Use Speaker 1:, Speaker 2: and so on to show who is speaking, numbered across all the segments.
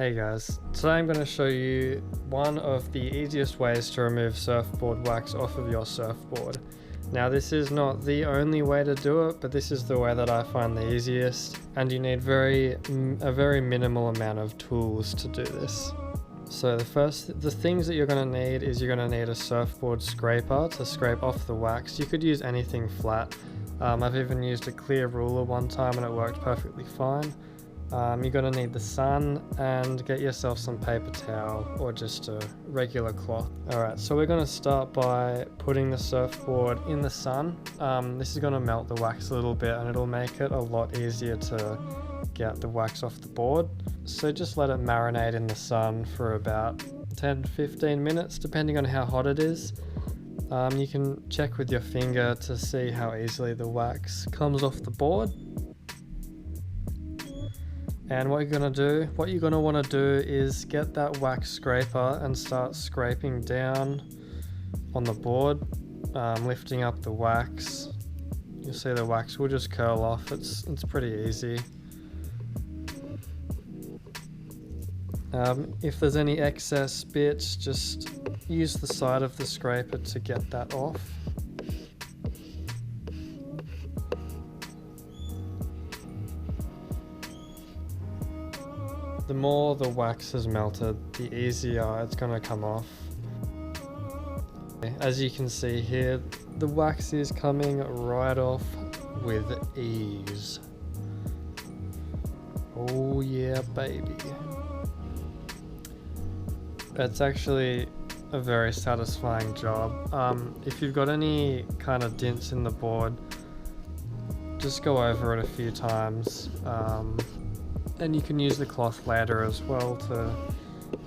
Speaker 1: Hey guys, today I'm going to show you one of the easiest ways to remove surfboard wax off of your surfboard. Now this is not the only way to do it, but this is the way that I find the easiest, and you need a very minimal amount of tools to do this. So the things that you're going to need is you're going to need a surfboard scraper to scrape off the wax. You could use anything flat. I've even used a clear ruler one time and it worked perfectly fine. You're going to need the sun, and get yourself some paper towel or just a regular cloth. Alright, so we're going to start by putting the surfboard in the sun. This is going to melt the wax a little bit and it'll make it a lot easier to get the wax off the board. So just let it marinate in the sun for about 10-15 minutes depending on how hot it is. You can check with your finger to see how easily the wax comes off the board. And what you're going to want to do is get that wax scraper and start scraping down on the board, lifting up the wax. You'll see the wax will just curl off. It's pretty easy. If there's any excess bits, just use the side of the scraper to get that off. The more the wax has melted, the easier it's going to come off. As you can see here, the wax is coming right off with ease. Oh yeah, baby. It's actually a very satisfying job. If you've got any kind of dents in the board, just go over it a few times. And you can use the cloth later as well to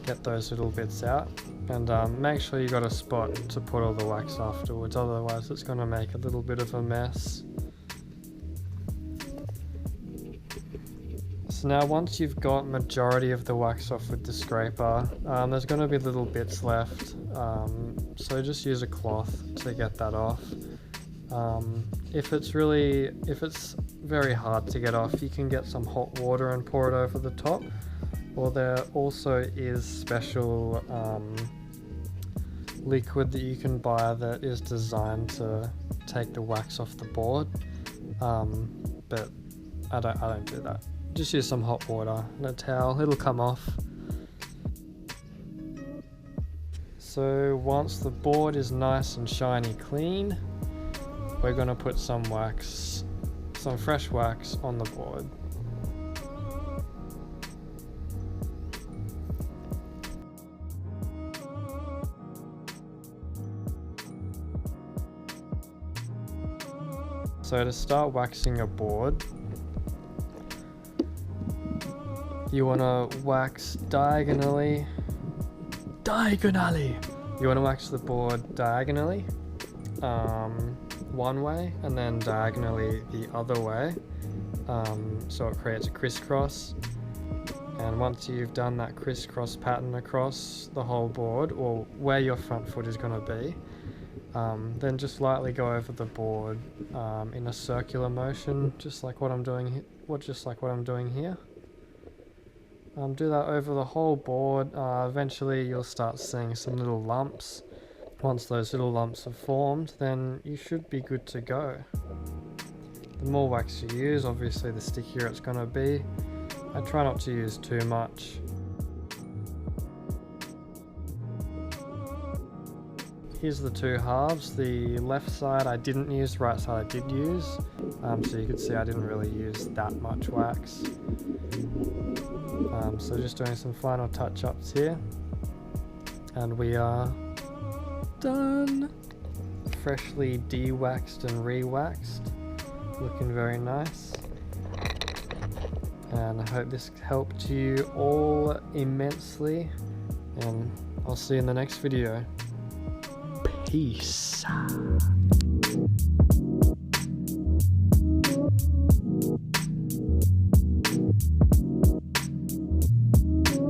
Speaker 1: get those little bits out, and make sure you got a spot to put all the wax afterwards, otherwise it's going to make a little bit of a mess. So now once you've got majority of the wax off with the scraper, there's going to be little bits left, so just use a cloth to get that off. If it's very hard to get off, you can get some hot water and pour it over the top, or there also is special liquid that you can buy that is designed to take the wax off the board, but I don't do that. Just use some hot water and a towel, it'll come off. So once the board is nice and shiny clean, we're going to put some fresh wax on the board. So to start waxing a board, you want to wax diagonally. You want to wax the board diagonally. One way and then diagonally the other way, so it creates a crisscross. And once you've done that crisscross pattern across the whole board, or where your front foot is going to be, then just lightly go over the board in a circular motion, just like what I'm doing here. Do that over the whole board. Eventually you'll start seeing some little lumps. Once those little lumps have formed, then you should be good to go. The more wax you use, obviously the stickier it's going to be. I try not to use too much. Here's the two halves. The left side I didn't use, the right side I did use. So you can see I didn't really use that much wax. So just doing some final touch-ups here. And we are done. Freshly de-waxed and re-waxed, looking very nice, and I hope this helped you all immensely, and I'll see you in the next video. Peace.